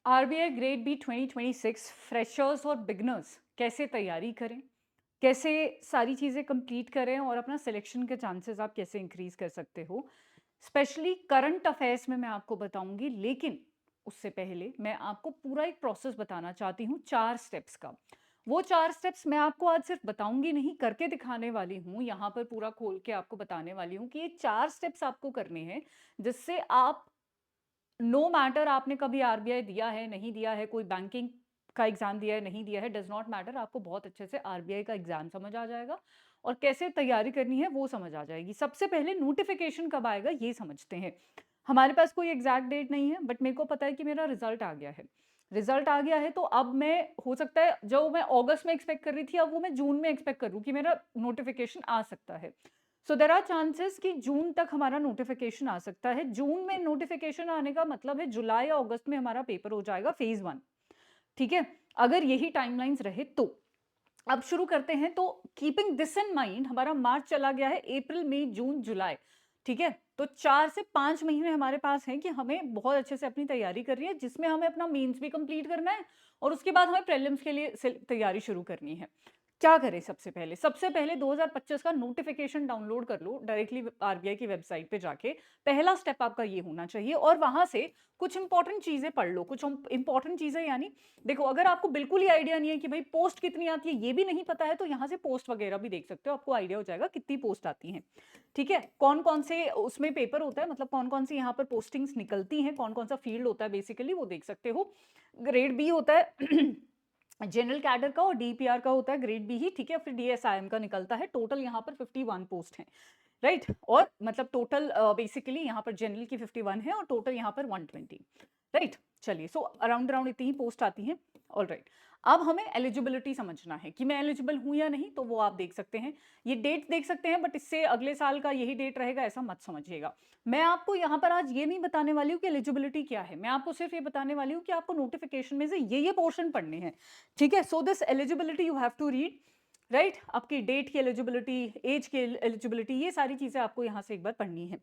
RBI grade B 2026 freshers और beginners कैसे तैयारी करें, कैसे सारी चीज़ें कंप्लीट करें और अपना सिलेक्शन के चांसेस आप कैसे इंक्रीज कर सकते हो, स्पेशली करंट अफेयर्स में मैं आपको बताऊंगी। लेकिन उससे पहले मैं आपको पूरा एक प्रोसेस बताना चाहती हूँ 4 स्टेप्स का। वो 4 स्टेप्स मैं आपको आज सिर्फ बताऊंगी नहीं, करके दिखाने वाली हूँ, यहाँ पर पूरा खोल के आपको बताने वाली हूँ कि ये 4 स्टेप्स आपको करने हैं, जिससे आप नो मैटर आपने कभी आरबीआई दिया है नहीं दिया है, कोई बैंकिंग का एग्जाम दिया है नहीं दिया है, डज नॉट मैटर, आपको बहुत अच्छे से आरबीआई का एग्जाम समझ आ जाएगा और कैसे तैयारी करनी है वो समझ आ जाएगी। सबसे पहले नोटिफिकेशन कब आएगा ये समझते हैं। हमारे पास कोई एग्जैक्ट डेट नहीं है, बट मेरे को पता है कि मेरा रिजल्ट आ गया है। रिजल्ट आ गया है तो अब मैं, हो सकता है जो मैं अगस्त में एक्सपेक्ट कर रही थी अब वो मैं जून में एक्सपेक्ट करूँ कि मेरा नोटिफिकेशन आ सकता है। सो देर आर चांसेस कि जून तक हमारा नोटिफिकेशन आ सकता है। जून में नोटिफिकेशन आने का मतलब है जुलाई या अगस्त में हमारा पेपर हो जाएगा फेज 1। ठीक है, अगर यही टाइमलाइंस रहे तो अब शुरू करते हैं। तो कीपिंग दिस इन माइंड, हमारा मार्च चला गया है, अप्रैल मई जून जुलाई, ठीक है, तो 4 से 5 महीने हमारे पास हैं कि हमें बहुत अच्छे से अपनी तैयारी करनी है, जिसमें हमें अपना मेंस भी कंप्लीट करना है और उसके बाद हमें प्रीलिम्स के लिए तैयारी शुरू करनी है। क्या करें? सबसे पहले 2025 का नोटिफिकेशन डाउनलोड कर लो डायरेक्टली आरबीआई की वेबसाइट पे जाके। पहला स्टेप आपका ये होना चाहिए और वहां से कुछ इंपॉर्टेंट चीजें पढ़ लो। कुछ इंपॉर्टेंट चीजें यानी, देखो अगर आपको बिल्कुल ही आइडिया नहीं है कि भाई पोस्ट कितनी आती है ये भी नहीं पता है, तो यहाँ से पोस्ट वगैरह भी देख सकते हो, आपको आइडिया हो जाएगा कितनी पोस्ट आती हैं। ठीक है, कौन कौन से उसमें पेपर होता है, मतलब कौन कौन सी यहाँ पर पोस्टिंग्स निकलती हैं, कौन कौन सा फील्ड होता है बेसिकली, वो देख सकते हो। ग्रेड बी होता है जनरल कैडर का और डीपीआर का होता है ग्रेड बी ही, ठीक है। फिर डीएसआईएम का निकलता है। टोटल यहाँ पर 51 पोस्ट हैं, राइट। और मतलब टोटल बेसिकली यहाँ पर जनरल की 51 है और टोटल यहाँ पर 120, राइट। चलिए, सो अराउंड अराउंड इतनी ही पोस्ट आती हैं। ऑल राइट, अब हमें एलिजिबिलिटी समझना है कि मैं एलिजिबल हूं या नहीं, तो वो आप देख सकते हैं, ये डेट देख सकते हैं, बट इससे अगले साल का यही डेट रहेगा ऐसा मत समझिएगा। मैं आपको यहाँ पर आज ये नहीं बताने वाली हूँ कि एलिजिबिलिटी क्या है, मैं आपको सिर्फ ये बताने वाली हूँ कि आपको नोटिफिकेशन में से ये पोर्शन पढ़ने हैं, ठीक है। So this eligibility you have to read, right. आपकी डेट की एलिजिबिलिटी, एज की एलिजिबिलिटी, ये सारी चीजें आपको यहाँ से एक बार पढ़नी है।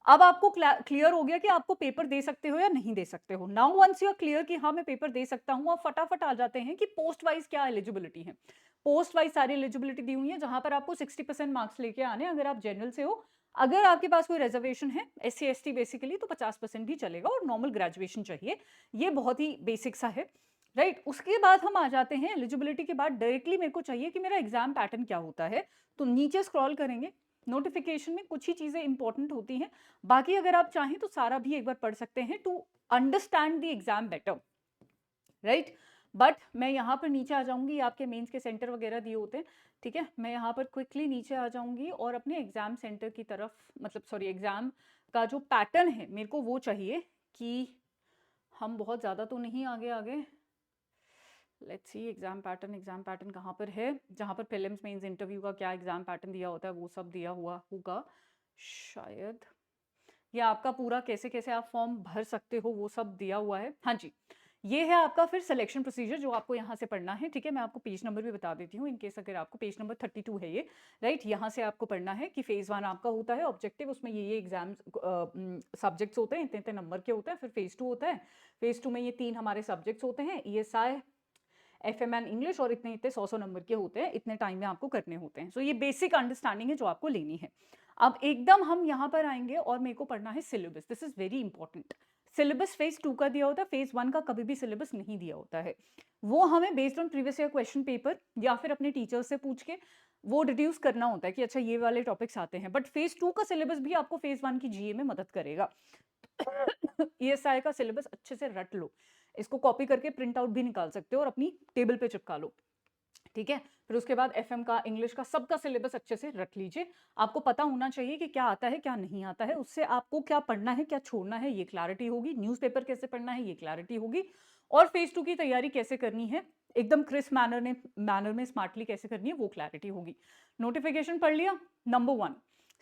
अब आपको क्लियर हो गया कि आपको पेपर दे सकते हो या नहीं दे सकते हो। Now once you are clear कि हाँ मैं पेपर दे सकता हूँ, आप फटाफट आ जाते हैं कि पोस्ट वाइज क्या एलिजिबिलिटी है। पोस्ट वाइज सारी एलिजिबिलिटी दी हुई है, जहां पर आपको 60% मार्क्स लेके आने, अगर आप जनरल से हो। अगर आपके पास कोई रिजर्वेशन है, S C S T basically, तो 50% भी चलेगा और नॉर्मल ग्रेजुएशन चाहिए। ये बहुत ही बेसिक सा है, राइट। उसके बाद हम आ जाते हैं एलिजिबिलिटी के बाद डायरेक्टली मेरे को चाहिए कि मेरा एग्जाम पैटर्न क्या होता है। तो नीचे स्क्रॉल करेंगे, नोटिफिकेशन में कुछ ही चीजें इंपॉर्टेंट होती हैं, बाकी अगर आप चाहें तो सारा भी एक बार पढ़ सकते हैं to understand the exam better, right. But मैं यहाँ पर नीचे आ जाऊंगी, आपके मेंस के सेंटर वगैरह दिए होते हैं, ठीक है। मैं यहाँ पर क्विकली नीचे आ जाऊंगी और अपने एग्जाम सेंटर की तरफ, मतलब सॉरी एग्जाम का जो पैटर्न है मेरे को वो चाहिए कि हम बहुत ज़्यादा तो नहीं आगे आगे। लेट्स सी एग्जाम पैटर्न कहाँ पर है, जहाँ पर प्रीलिम्स मेंस इंटरव्यू का क्या एग्जाम पैटर्न दिया होता है वो सब दिया हुआ होगा शायद, या आपका पूरा कैसे कैसे आप फॉर्म भर सकते हो वो सब दिया हुआ है। हाँ जी, ये है आपका फिर सिलेक्शन प्रोसीजर जो आपको यहाँ से पढ़ना है, ठीक है। मैं आपको पेज नंबर भी बता देती हूँ इन केस अगर आपको, पेज नंबर 32 है ये, राइट। यहाँ से आपको पढ़ना है कि फेज 1 आपका होता है ऑब्जेक्टिव, उसमें ये एग्जाम सब्जेक्ट्स होते हैं, इतने इतने नंबर के होते हैं। फिर फेज 2 होता है, फेज 2 में ये 3 हमारे सब्जेक्ट्स होते हैं, ईएसआई, एफएमएन इंग्लिश, और इतने इतने 100 नंबर के होते हैं, इतने टाइम में आपको करने होते हैं। सो ये बेसिक अंडरस्टैंडिंग है जो आपको लेनी है। अब एकदम हम यहाँ पर आएंगे और मेरे को पढ़ना है syllabus, this is very important. Syllabus phase 2 का दिया होता है, फेज 1 का कभी भी सिलेबस नहीं दिया होता है। वो हमें based on previous year question paper या फिर अपने टीचर से पूछ के वो डिड्यूस करना होता है कि अच्छा ये वाले टॉपिक्स आते हैं। बट फेज 2 का सिलेबस भी आपको फेज 1 की जीए में मदद करेगा। ईएसआई का सिलेबस अच्छे से रट लो, इसको कॉपी करके प्रिंट आउट भी निकाल सकते हो और अपनी टेबल पे चिपका लो, ठीक है। फिर उसके बाद एफएम का, इंग्लिश का, सबका सिलेबस अच्छे से रट लीजिए। आपको पता होना चाहिए कि क्या आता है क्या नहीं आता है, उससे आपको क्या पढ़ना है क्या छोड़ना है ये क्लैरिटी होगी, न्यूज़पेपर कैसे पढ़ना है ये क्लैरिटी होगी, और फेज 2 की तैयारी कैसे करनी है एकदम क्रिस्प मैनर में स्मार्टली कैसे करनी है वो क्लैरिटी होगी। नोटिफिकेशन पढ़ लिया, नंबर 1।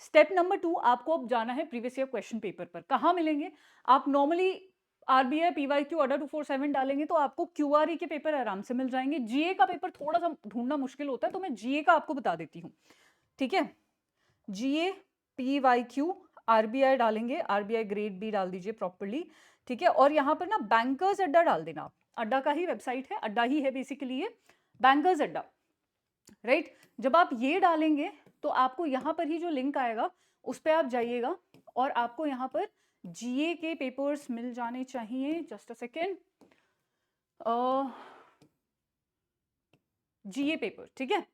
स्टेप नंबर 2, आपको अब जाना है प्रीवियस ईयर क्वेश्चन पेपर पर। कहाँ मिलेंगे? आप नॉर्मली आरबीआई पीवाईक्यू ऑर्डर 247 डालेंगे तो आपको क्यूआरई के पेपर आराम से मिल जाएंगे। जीए का पेपर थोड़ा सा ढूंढना मुश्किल होता है, तो मैं जीए का आपको बता देती हूँ, ठीक है। जीए पीवाईक्यू आरबीआई डालेंगे, आरबीआई ग्रेड बी डाल दीजिए प्रॉपर्ली, ठीक है। और यहाँ पर ना बैंकर्स अड्डा डाल देना आप, अड्डा का ही वेबसाइट है, अड्डा ही है बेसिकली ये, बैंकर्स अड्डा, राइट। जब आप ये डालेंगे तो आपको यहाँ पर ही जो लिंक आएगा उस पर आप जाइएगा और आपको यहाँ पर जीए के पेपर्स मिल जाने चाहिए। Just a second, GA paper, ठीक है,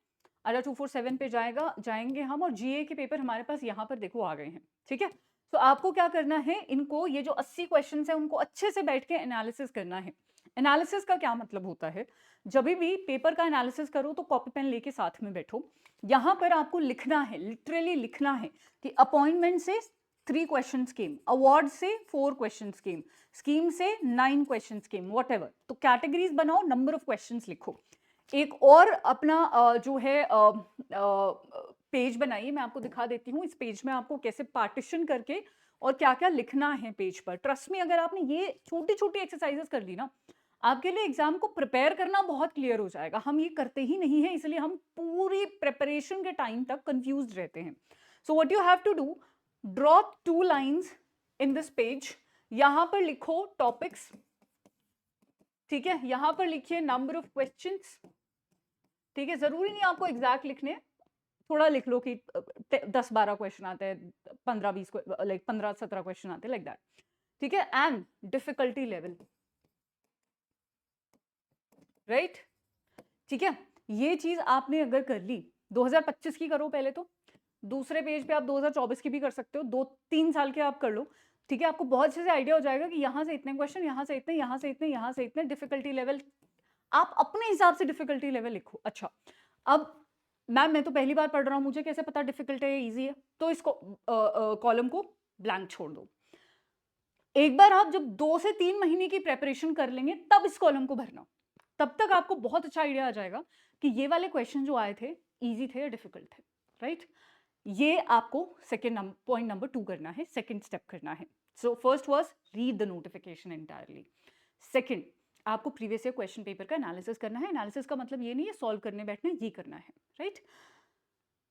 अड्डा 247 पे जाएंगे हम, और जीए के पेपर हमारे पास यहाँ पर देखो आ गए हैं, ठीक है। तो आपको क्या करना है, इनको ये जो 80 क्वेश्चंस हैं उनको अच्छे से बैठ के एनालिसिस करना है। एनालिसिस का क्या मतलब होता है, जब भी पेपर का एनालिसिस करो तो कॉपी पेन लेके साथ में बैठो, यहाँ पर आपको लिखना है, लिटरली लिखना है कि अपॉइंटमेंट से 3 क्वेश्चंस केम, अवार्ड से 4 क्वेश्चंस केम, स्कीम से 9 क्वेश्चंस केम, व्हाटएवर। तो कैटेगरीज बनाओ, नंबर ऑफ क्वेश्चंस लिखो। एक और अपना जो है पेज बनाइए, मैं आपको दिखा देती हूँ इस पेज में आपको कैसे पार्टीशन करके और क्या क्या लिखना है पेज पर। ट्रस्ट में, अगर आपने ये छोटी छोटी एक्सरसाइजेस कर ली ना, आपके लिए एग्जाम को प्रिपेयर करना बहुत क्लियर हो जाएगा। हम ये करते ही नहीं है, इसलिए हम पूरी प्रिपरेशन के टाइम तक कंफ्यूज रहते हैं। So what you have to do, draw 2 lines in this page, यहां पर लिखो टॉपिक्स, ठीक है, यहां पर लिखिए नंबर ऑफ क्वेश्चंस, ठीक है, जरूरी नहीं आपको एग्जैक्ट लिखने, थोड़ा लिख लो कि 10-12 क्वेश्चन आते हैं, 15-20 लाइक 15-17 क्वेश्चन आते हैं, लाइक दैट, ठीक है। एंड डिफिकल्टी लेवल, राइट, ठीक है। ये चीज आपने अगर कर ली, 2025 की करो पहले, तो दूसरे पेज पे आप 2024 की भी कर सकते हो, 2-3 साल के आप कर लो, ठीक है। आपको बहुत अच्छे से आइडिया हो जाएगा कि यहाँ से इतने क्वेश्चन, यहाँ से इतने, यहाँ से इतने, यहाँ से इतने, डिफिकल्टी लेवल आप अपने हिसाब से डिफिकल्टी लेवल लिखो। अच्छा, अब मैम मैं तो पहली बार पढ़ रहा हूँ, मुझे कैसे पता डिफिकल्ट है या इजी है, तो इसको कॉलम को ब्लैंक छोड़ दो। एक बार आप जब 2 से 3 महीने की प्रेपरेशन कर लेंगे तब इस कॉलम को भरना, तब तक आपको बहुत अच्छा आइडिया आ जाएगा कि ये वाले क्वेश्चन जो आए थे इजी थे या डिफिकल्ट थे, राइट। ये आपको सेकेंड पॉइंट नंबर 2 करना है, सेकेंड स्टेप करना है। So first was read the notification entirely. Second, आपको प्रीवियस ईयर क्वेश्चन पेपर का एनालिसिस करना है। एनालिसिस का मतलब ये नहीं है सॉल्व करने बैठना, ये करना है, राइट।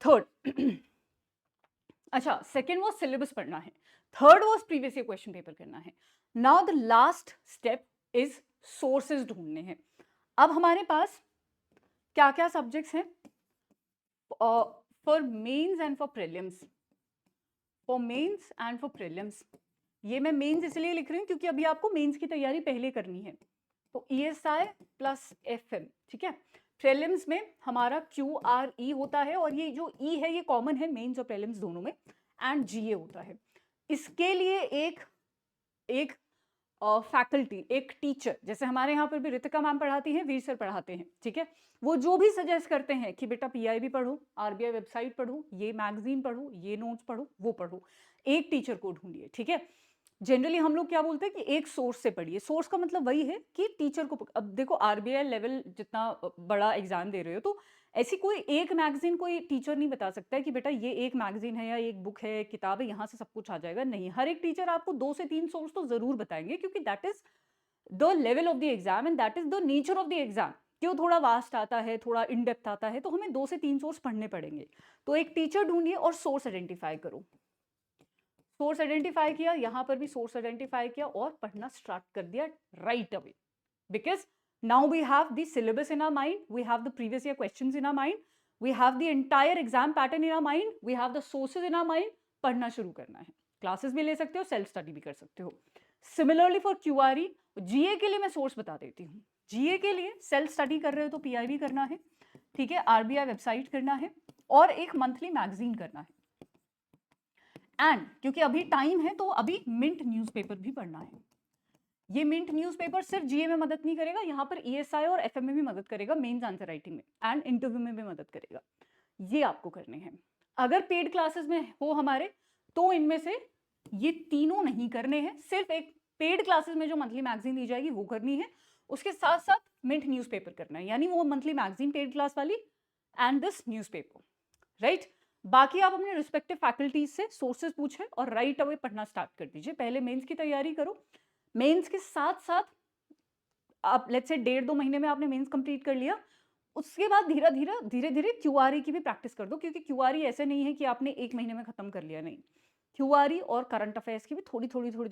थर्ड अच्छा, सेकेंड वो सिलेबस पढ़ना है, थर्ड वो प्रीवियस ईयर क्वेश्चन पेपर करना है। Now the last step is sources ढूंढने हैं। अब हमारे पास क्या क्या सब्जेक्ट्स हैं for mains and for prelims, for mains and for prelims. ये मैं मेंस इसलिए लिख रही हूँ क्योंकि अभी आपको मेंस की तैयारी पहले करनी है, तो ESI प्लस FM, ठीक है। प्रीलिम्स में हमारा QRE होता है, और ये जो E है ये कॉमन है मेंस और प्रीलिम्स दोनों में, एंड GA होता है। इसके लिए एक फैकल्टी, एक टीचर, जैसे हमारे यहाँ पर भी रितिका मैम पढ़ाती हैं, वीर सर पढ़ाते हैं, ठीक है, वो जो भी सजेस्ट करते हैं कि बेटा PIB पढ़ो, RBI वेबसाइट पढ़ो, ये मैगजीन पढ़ो, ये नोट्स पढ़ो, वो पढ़ो, एक टीचर को ढूंढिए, ठीक है। जनरली हम लोग क्या बोलते हैं कि एक सोर्स से पढ़िए, सोर्स का मतलब वही है कि टीचर को, अब देखो RBI लेवल जितना बड़ा एग्जाम दे रहे हो, तो ऐसी कोई एक मैगजीन कोई टीचर नहीं बता सकता है कि बेटा ये एक मैगजीन है या एक बुक है, किताब है, यहाँ से सब कुछ आ जाएगा, नहीं। हर एक टीचर आपको 2 से 3 सोर्स तो जरूर बताएंगे, क्योंकि that is the level of the exam and that is the nature of the exam. क्यों, थोड़ा वास्ट आता है, थोड़ा इन डेप्थ आता है, तो हमें 2 से 3 सोर्स पढ़ने पड़ेंगे। तो एक टीचर ढूंढिए और सोर्स आइडेंटिफाई करो। सोर्स आइडेंटिफाई किया, यहां पर भी सोर्स आइडेंटिफाई किया और पढ़ना स्टार्ट कर दिया right away, because now we have the syllabus in our mind, we have the previous year questions in our mind, we have the entire exam pattern in our mind, we have the sources in our mind. पढ़ना शुरू करना है, classes भी ले सकते हो, self study भी कर सकते हो। सिमिलरली फॉर QRE, GA के लिए मैं सोर्स बता देती हूँ। GA के लिए सेल्फ स्टडी कर रहे हो तो PIB करना है, ठीक है, RBI वेबसाइट करना है, और एक मंथली मैगजीन करना है। एंड क्योंकि अभी टाइम है तो अभी मिंट न्यूज़पेपर भी पढ़ना है। ये मिंट न्यूज़पेपर सिर्फ GA में मदद नहीं करेगा, यहाँ पर ESI और FM में भी मदद करेगा, मेंस आंसर राइटिंग में, एंड इंटरव्यू में भी मदद करेगा। ये आपको करने हैं। अगर पेड क्लासेस में हो हमारे, तो इनमें से ये तीनों नहीं करने हैं, सिर्फ एक पेड क्लासेस में जो मंथली मैगजीन दी जाएगी वो करनी है, उसके साथ साथ मिंट न्यूज़पेपर करना है, यानी वो मंथली मैगजीन पेड क्लास वाली एंड दिस न्यूज़पेपर, राइट। बाकी आप अपने रिस्पेक्टिव फैकल्टीज से सोर्सेज पूछें और राइट अवे पढ़ना स्टार्ट कर दीजिए। पहले मेंस की तैयारी करो, मेंस के साथ साथ आप लेट्स से 1.5-2 महीने में आपने मेंस कंप्लीट कर लिया, उसके बाद धीरे धीरे QRE की भी प्रैक्टिस कर दो, क्योंकि QRE ऐसे नहीं है कि आपने 1 महीने में खत्म कर लिया, नहीं। क्यूआरई और करंट अफेयर्स की भी थोड़ी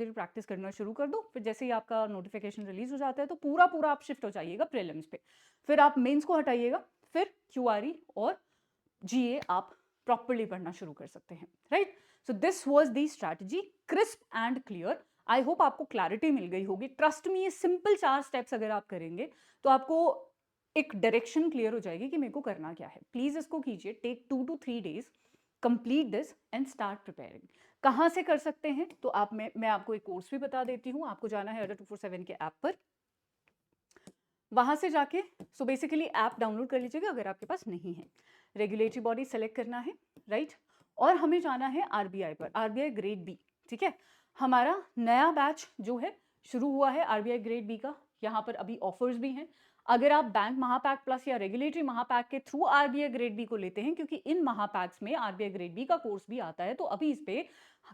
प्रैक्टिस करना शुरू कर दो। फिर जैसे ही आपका नोटिफिकेशन रिलीज हो जाता है तो पूरा आप शिफ्ट हो जाइएगा प्रीलिम्स पे, फिर आप मेंस को हटाइएगा, फिर क्यूआरई और जीए आप प्रॉपरली पढ़ना शुरू कर सकते हैं, right. So this was the strategy, crisp and clear. I hope आपको क्लैरिटी मिल गई होगी। ट्रस्ट मी, ये सिंपल 4 स्टेप्स अगर आप करेंगे तो आपको एक डायरेक्शन क्लियर हो जाएगी कि मेरे को करना क्या है। प्लीज इसको कीजिए, take 2 to 3 days, complete this and start preparing. कहाँ से कर सकते हैं तो मैं आपको एक कोर्स भी बता देती हूँ। आपको जाना है अडा 247 के ऐप पर, वहां से जाके सो बेसिकली ऐप डाउनलोड कर लीजिएगा अगर आपके पास नहीं है। रेगुलेटरी बॉडी सेलेक्ट करना है, राइट। और हमें जाना है आरबीआई पर, आरबीआई ग्रेड बी, ठीक है। हमारा नया बैच जो है शुरू हुआ है आरबीआई ग्रेड बी का। यहाँ पर अभी ऑफर्स भी हैं। अगर आप बैंक महापैक प्लस या रेगुलेटरी महापैक के थ्रू आरबीआई ग्रेड बी को लेते हैं, क्योंकि इन महापैक्स में आरबीआई ग्रेड बी का कोर्स भी आता है, तो अभी इस पे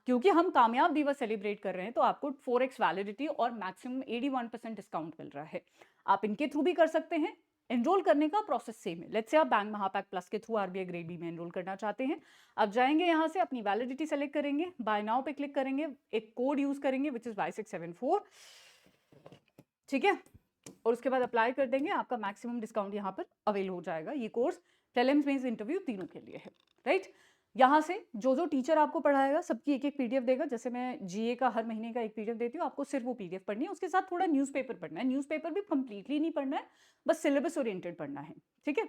क्योंकि हम कामयाब दिवस सेलिब्रेट कर रहे हैं तो आपको 4x वैलिडिटी और मैक्सिमम 81% डिस्काउंट मिल रहा है। आप इनके थ्रू भी कर सकते हैं। एनरोल करने का प्रोसेस सेम है। लेट्स से आप बैंक महापैक प्लस के थ्रू आरबीआई ग्रेड बी में एनरोल करना चाहते हैं। आप जाएंगे यहाँ से अपनी वैलिडिटी सेलेक्ट करेंगे, बाय नाउ पे क्लिक करेंगे, एक कोड यूज करेंगे विच इज Y674, ठीक है। और उसके बाद अप्लाई कर देंगे, आपका मैक्सिमम डिस्काउंट यहाँ पर अवेल हो जाएगा। ये कोर्स प्रीलिम्स मेंस इंटरव्यू तीनों के लिए है, राइट। यहाँ से जो टीचर आपको पढ़ाएगा सबकी एक पीडीएफ देगा। जैसे मैं जीए का हर महीने का एक पीडीएफ देती हूँ, आपको सिर्फ वो पीडीएफ पढ़नी है। उसके साथ थोड़ा न्यूज़पेपर पढ़ना है। न्यूज़पेपर भी कंप्लीटली नहीं पढ़ना है, बस सिलेबस ओरिएंटेड पढ़ना है, ठीक है।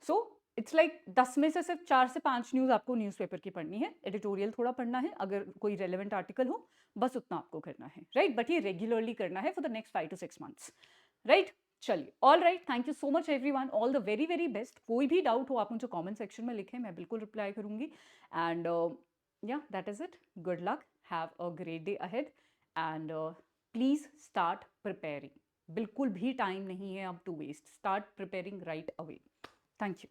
सो इट्स लाइक 10 में से सिर्फ 4 से 5 न्यूज़ आपको न्यूज़पेपर की पढ़नी है। एडिटोरियल थोड़ा पढ़ना है, अगर कोई रेलेवेंट आर्टिकल हो, बस उतना आपको करना है, राइट। बट ये रेगुलरली करना है for the next 5 to 6 months, right. चलिए, all right, thank you so much everyone, all the very best. कोई भी डाउट हो आप मुझे कमेंट सेक्शन में लिखें, मैं बिल्कुल रिप्लाई करूंगी। And yeah that is it, good luck, have a great day ahead and please start preparing. बिल्कुल भी टाइम नहीं है अब to waste, start preparing right away. Thank you.